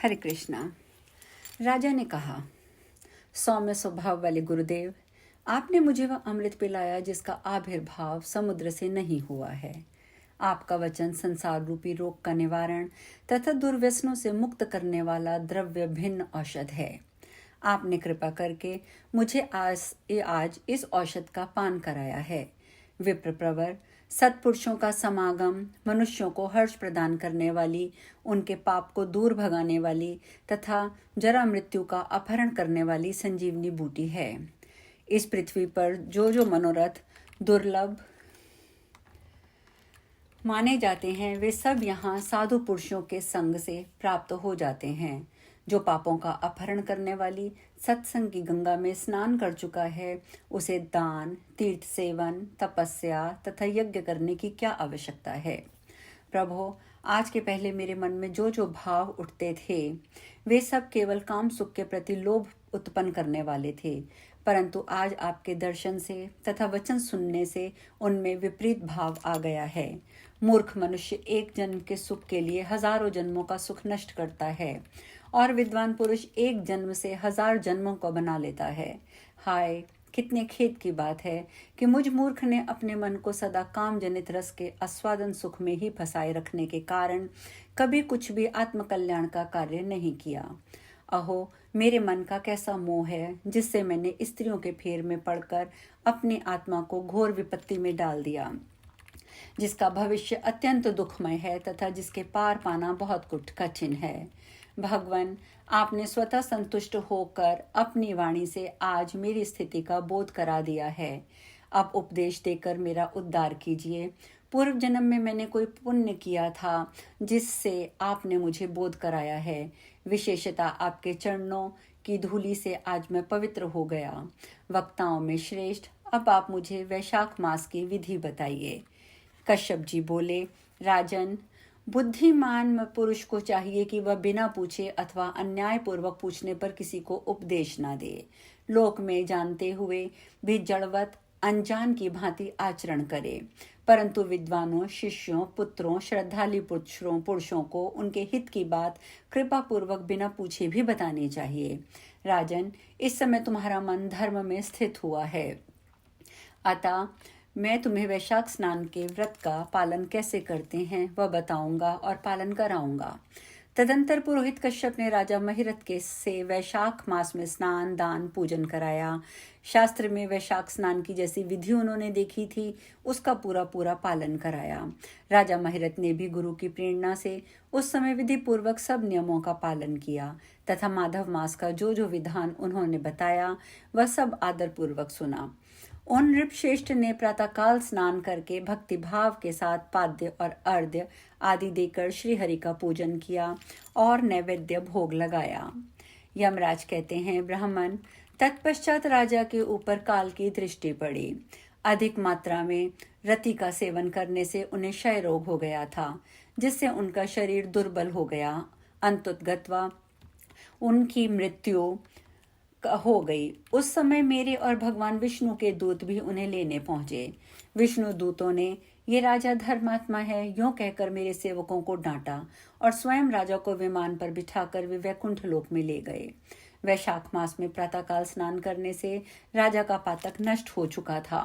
हरे कृष्णा। राजा ने कहा, सौम्य स्वभाव वाले गुरुदेव, आपने मुझे वह अमृत पिलाया जिसका आविर्भाव समुद्र से नहीं हुआ है। आपका वचन संसार रूपी रोग का निवारण तथा दुर्व्यसनों से मुक्त करने वाला द्रव्य भिन्न औषध है। आपने कृपा करके मुझे आज इस औषध का पान कराया है। विप्र प्रवर, सत्पुरुषों का समागम मनुष्यों को हर्ष प्रदान करने वाली, उनके पाप को दूर भगाने वाली तथा जरा मृत्यु का अपहरण करने वाली संजीवनी बूटी है। इस पृथ्वी पर जो मनोरथ दुर्लभ माने जाते हैं वे सब यहाँ साधु पुरुषों के संग से प्राप्त हो जाते हैं। जो पापों का अपहरण करने वाली सत्संग की गंगा में स्नान कर चुका है, उसे दान, तीर्थ सेवन, तपस्या तथा यज्ञ करने की क्या आवश्यकता है। प्रभु, आज के पहले मेरे मन में जो भाव उठते थे वे सब केवल काम सुख के प्रति लोभ उत्पन्न करने वाले थे, परंतु आज आपके दर्शन से तथा वचन सुनने से उनमें विपरीत भाव आ गया है। मूर्ख मनुष्य एक जन्म के सुख के लिए हजारों जन्मों का सुख नष्ट करता है और विद्वान पुरुष एक जन्म से 1000 जन्मों को बना लेता है। हाय, कितने खेद की बात है कि मुझ मूर्ख ने अपने मन को सदा काम जनित रस के आस्वादन सुख में ही फंसाए रखने के कारण कभी कुछ भी आत्मकल्याण का कार्य नहीं किया। अहो, मेरे मन का कैसा मोह है जिससे मैंने स्त्रियों के फेर में पड़कर अपनी आत्मा को घोर विपत्ति में डाल दिया, जिसका भविष्य अत्यंत दुखमय है तथा जिसके पार पाना बहुत कठिन है। भगवान, आपने स्वतः संतुष्ट होकर अपनी वाणी से आज मेरी स्थिति का बोध करा दिया है। अब उपदेश देकर मेरा उद्धार कीजिए। पूर्व जन्म में मैंने कोई पुण्य किया था जिससे आपने मुझे बोध कराया है। विशेषतः आपके चरणों की धूलि से आज मैं पवित्र हो गया। वक्ताओं में श्रेष्ठ, अब आप मुझे वैशाख मास की विधि बताइए। कश्यप जी बोले, राजन, बुद्धिमान पुरुष को चाहिए कि वह बिना पूछे अथवा अन्याय पूर्वक पूछने पर किसी को उपदेश न दे। लोक में जानते हुए भी जड़वत अनजान की भांति आचरण करे, परंतु विद्वानों, शिष्यों, पुत्रों, श्रद्धालु पुरुषों को उनके हित की बात कृपा पूर्वक बिना पूछे भी बतानी चाहिए। राजन, इस समय तुम्हारा मन धर्म में स्थित हुआ है, अतः मैं तुम्हें वैशाख स्नान के व्रत का पालन कैसे करते हैं वह बताऊंगा और पालन कराऊंगा। तदंतर पुरोहित कश्यप ने राजा महिरथ के से वैशाख मास में स्नान, दान, पूजन कराया। शास्त्र में वैशाख स्नान की जैसी विधि उन्होंने देखी थी उसका पूरा पालन कराया। राजा महिरथ ने भी गुरु की प्रेरणा से उस समय विधि पूर्वक सब नियमों का पालन किया तथा माधव मास का जो विधान उन्होंने बताया वह सब आदर पूर्वक सुना। उन नृपश्रेष्ठ ने प्रातःकाल स्नान करके भक्ति भाव के साथ पाद्य और अर्घ्य आदि देकर श्रीहरि का पूजन किया और नैवेद्य भोग लगाया। यमराज कहते हैं, ब्राह्मण, तत्पश्चात राजा के ऊपर काल की दृष्टि पड़ी। अधिक मात्रा में रति का सेवन करने से उन्हें क्षय रोग हो गया था, जिससे उनका शरीर दुर्बल हो गया। अंततः उनकी मृत्यु हो गई। उस समय मेरे और भगवान विष्णु के दूत भी उन्हें लेने पहुंचे। विष्णु दूतों ने, ये राजा धर्मात्मा है, यूं कहकर मेरे सेवकों को डांटा और स्वयं राजा को विमान पर बिठाकर वे वैकुंठ लोक में ले गए। वैशाख मास में प्रातःकाल स्नान करने से राजा का पातक नष्ट हो चुका था।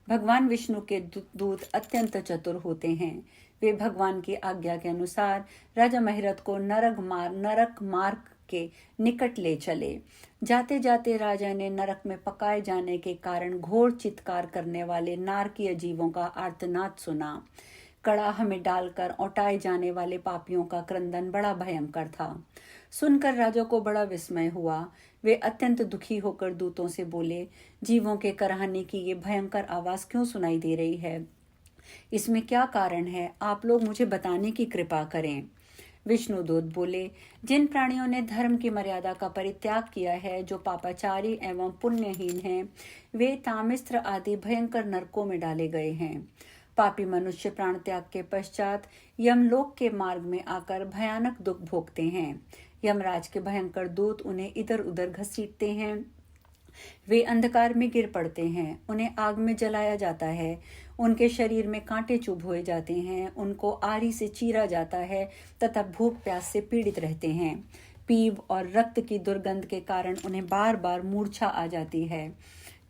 भगवान विष्णु के दूत अत्यंत चतुर होते हैं। वे भगवान की आज्ञा के अनुसार राजा महिरथ को नरक मार्ग के निकट ले चले। जाते जाते राजा ने नरक में पकाए जाने के कारण घोर चित्कार करने वाले नारकीय जीवों का आर्तनाद सुना। कड़ाह में डालकर औटाए जाने वाले पापियों का क्रंदन बड़ा भयंकर था। सुनकर राजा को बड़ा विस्मय हुआ। वे अत्यंत दुखी होकर दूतों से बोले, जीवों के कराहने की ये भयंकर आवाज क्यों सुनाई दे रही है? इसमें क्या कारण है? आप लोग मुझे बताने की कृपा करें। विष्णुदूत बोले, जिन प्राणियों ने धर्म की मर्यादा का परित्याग किया है, जो पापाचारी एवं पुण्यहीन हैं, वे तामिस्त्र आदि भयंकर नरकों में डाले गए हैं। पापी मनुष्य प्राण त्याग के पश्चात यमलोक के मार्ग में आकर भयानक दुख भोगते हैं। यमराज के भयंकर दूत उन्हें इधर उधर घसीटते हैं। वे अंधकार में गिर पड़ते हैं, उन्हें आग में जलाया जाता है, उनके शरीर में कांटे चुभोए जाते हैं, उनको आरी से चीरा जाता है तथा भूख प्यास से पीड़ित रहते हैं। पीव और रक्त की दुर्गंध के कारण उन्हें बार बार मूर्छा आ जाती है।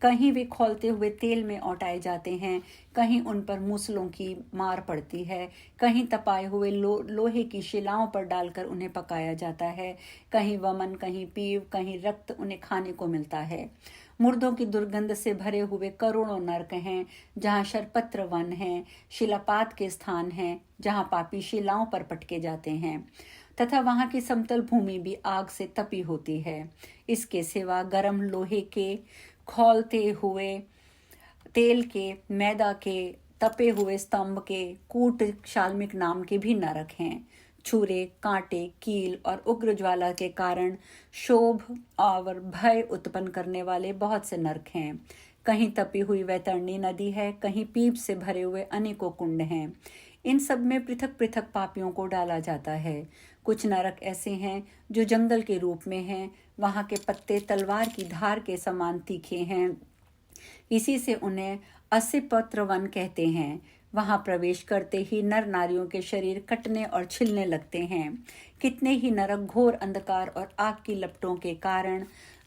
कहीं वे खौलते हुए तेल में औटाए जाते हैं, कहीं उन पर मूसलों की मार पड़ती है, कहीं तपाए हुए लोहे की शिलाओं पर डालकर उन्हें पकाया जाता है, कहीं वमन, कहीं पीव, कहीं रक्त उन्हें खाने को मिलता है। मुर्दों की दुर्गंध से भरे हुए करोड़ों नरक हैं, जहाँ शरपत्र वन हैं, शिलापात के स्थान हैं, जहाँ पापी शिलाओं पर पटके जाते हैं, तथा वहाँ की समतल भूमि भी आग से तपी होती है। इसके सिवा गर्म लोहे के, खौलते हुए तेल के, मैदा के, तपे हुए स्तंभ के, कूट शाल्मिक नाम के भी नरक हैं। छुरे, कांटे, कील और उग्र ज्वाला के कारण शोभ और भय उत्पन्न करने वाले बहुत से नरक हैं। कहीं तपी हुई वैतरणी नदी है, कहीं पीप से भरे हुए अनेकों कुंड हैं। इन सब में पृथक पृथक पापियों को डाला जाता है। कुछ नरक ऐसे हैं जो जंगल के रूप में हैं, वहाँ के पत्ते तलवार की धार के समान तीखे हैं, इसी से उन्हें असिपत्र वन कहते हैं। वहां प्रवेश करते ही नर नारियों के शरीर कटने और छिलने लगते हैं। कितने ही नरक घोर अंधकार और आग की लपटों के कारण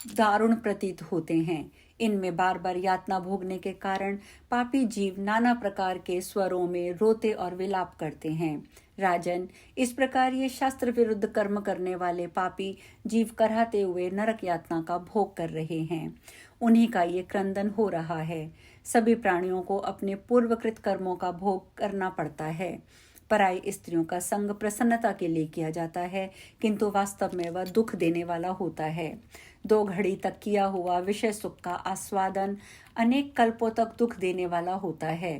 दारुण प्रतीत होते हैं। इनमें बार बार यातना भोगने के कारण पापी जीव नाना प्रकार के स्वरों में रोते और विलाप करते हैं। राजन, इस प्रकार ये शास्त्र विरुद्ध कर्म करने वाले पापी जीव कराहते हुए नरक यातना का भोग कर रहे हैं। उन्हीं का ये क्रंदन हो रहा है। सभी प्राणियों को अपने पूर्वकृत कर्मों का भोग करना पड़ता है। पराई स्त्रियों का संग प्रसन्नता के लिए किया जाता है, किंतु वास्तव में वह दुख देने वाला होता है। 2 घड़ी तक किया हुआ विषय सुख का आस्वादन अनेक कल्पों तक दुख देने वाला होता है।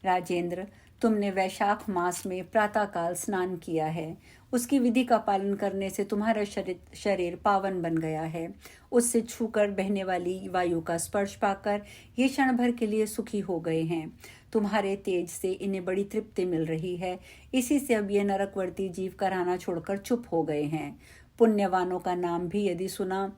राजेंद्र, तुमने वैशाख मास में प्रातःकाल स्नान किया है। उसकी विधि का पालन करने से तुम्हारा शरीर पावन बन गया है। उससे छूकर बहने वाली वायु का स्पर्श पाकर ये क्षण भर के लिए सुखी हो गए हैं। तुम्हारे तेज से इन्हें बड़ी तृप्ति मिल रही है। इसी से अब ये नरकवर्ती जीव कराहना छोड़कर चुप हो गए हैं। पुण्यवानों का नाम भी यदि सुना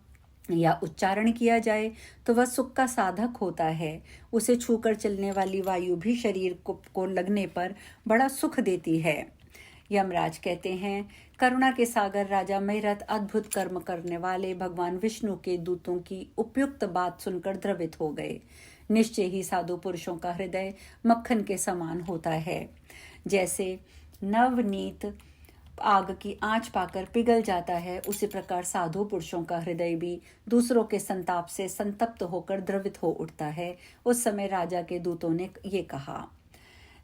या उच्चारण किया जाए तो वह सुख का साधक होता है। उसे छूकर चलने वाली वायु भी शरीर को लगने पर बड़ा सुख देती है। यमराज कहते हैं, करुणा के सागर राजा महिरथ अद्भुत कर्म करने वाले भगवान विष्णु के दूतों की उपयुक्त बात सुनकर द्रवित हो गए। निश्चय ही साधु पुरुषों का हृदय मक्खन के समान होता है। जैसे नवनीत आग की आंच पाकर पिघल जाता है, उसी प्रकार साधु पुरुषों का हृदय भी दूसरों के संताप से संतप्त होकर द्रवित हो उठता है। उस समय राजा के दूतों ने ये कहा।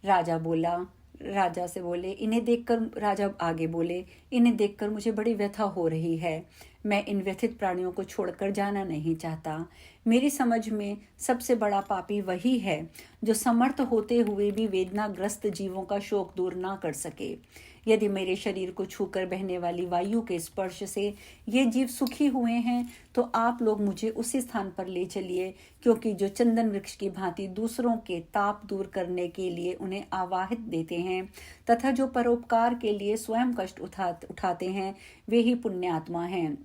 राजा से बोले, इन्हें देखकर, राजा आगे बोले, इन्हें देखकर मुझे बड़ी व्यथा हो रही है। मैं इन व्यथित प्राणियों को छोड़कर जाना नहीं चाहता। मेरी समझ में सबसे बड़ा पापी वही है जो समर्थ होते हुए भी वेदनाग्रस्त जीवों का शोक दूर ना कर सके। यदि मेरे शरीर को छूकर बहने वाली वायु के स्पर्श से ये जीव सुखी हुए हैं तो आप लोग मुझे उसी स्थान पर ले चलिए, क्योंकि जो चंदन वृक्ष की भांति दूसरों के ताप दूर करने के लिए उन्हें आवाहित देते हैं तथा जो परोपकार के लिए स्वयं कष्ट उठाते हैं, वे ही पुण्यात्मा हैं।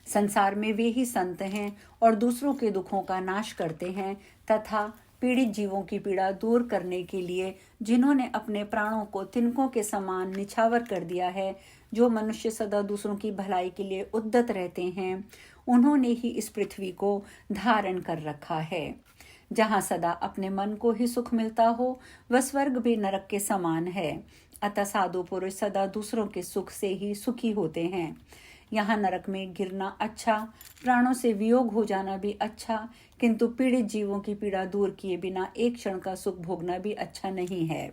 संसार में वे ही संत हैं और दूसरों के दुखों का नाश करते हैं तथा पीड़ित जीवों की पीड़ा दूर करने के लिए जिन्होंने अपने प्राणों को तिनकों के समान निछावर कर दिया है, जो मनुष्य सदा दूसरों की भलाई के लिए उद्यत रहते हैं, उन्होंने ही इस पृथ्वी को धारण कर रखा है। जहाँ सदा अपने मन को ही सुख मिलता हो, वह स्वर्ग भी नरक के समान है। अतः साधु पुरुष सदा दूसरों के सुख से ही सुखी होते हैं। यहाँ नरक में गिरना अच्छा, प्राणों से वियोग हो जाना भी अच्छा, किंतु पीड़ित जीवों की पीड़ा दूर किए बिना एक क्षण का सुख भोगना भी अच्छा नहीं है।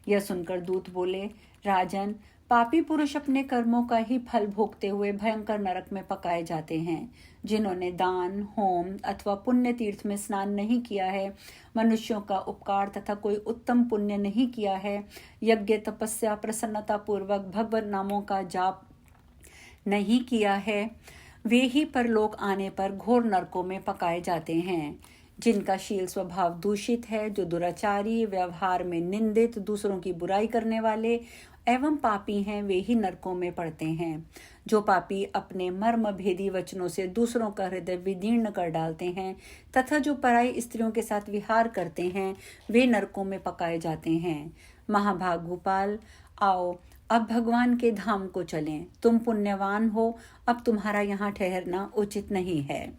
यह सुनकर दूत बोले, राजन, पापी पुरुष अपने कर्मों का ही फल भोगते हुए भयंकर नरक में पकाए जाते हैं। जिन्होंने दान, होम अथवा पुण्य तीर्थ में स्नान नहीं किया है, मनुष्यों का उपकार तथा कोई उत्तम पुण्य नहीं किया है, यज्ञ, तपस्या, प्रसन्नता पूर्वक भगवत नामों का जाप नहीं किया है, वे ही परलोक आने पर घोर नरकों में पकाए जाते हैं। जिनका शील स्वभाव दूषित है, जो दुराचारी, व्यवहार में निंदित, दूसरों की बुराई करने वाले एवं पापी हैं, वे ही नरकों में पड़ते हैं। जो पापी अपने मर्म भेदी वचनों से दूसरों का हृदय विदीर्ण कर डालते हैं तथा जो पराई स्त्रियों के साथ विहार करते हैं, वे नरकों में पकाए जाते हैं। महाभाग गोपाल, आओ अब भगवान के धाम को चलें। तुम पुण्यवान हो, अब तुम्हारा यहाँ ठहरना उचित नहीं है।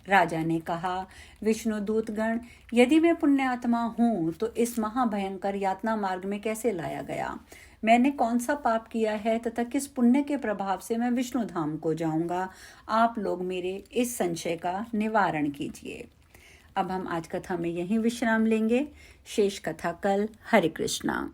राजा ने कहा, विष्णु दूतगण, यदि मैं पुण्यात्मा हूँ तो इस महाभयंकर यातना मार्ग में कैसे लाया गया? मैंने कौन सा पाप किया है तथा किस पुण्य के प्रभाव से मैं विष्णु धाम को जाऊंगा? आप लोग मेरे इस संशय का निवारण कीजिए। अब हम आज कथा में यहीं विश्राम लेंगे। शेष कथा कल। हरे कृष्णा।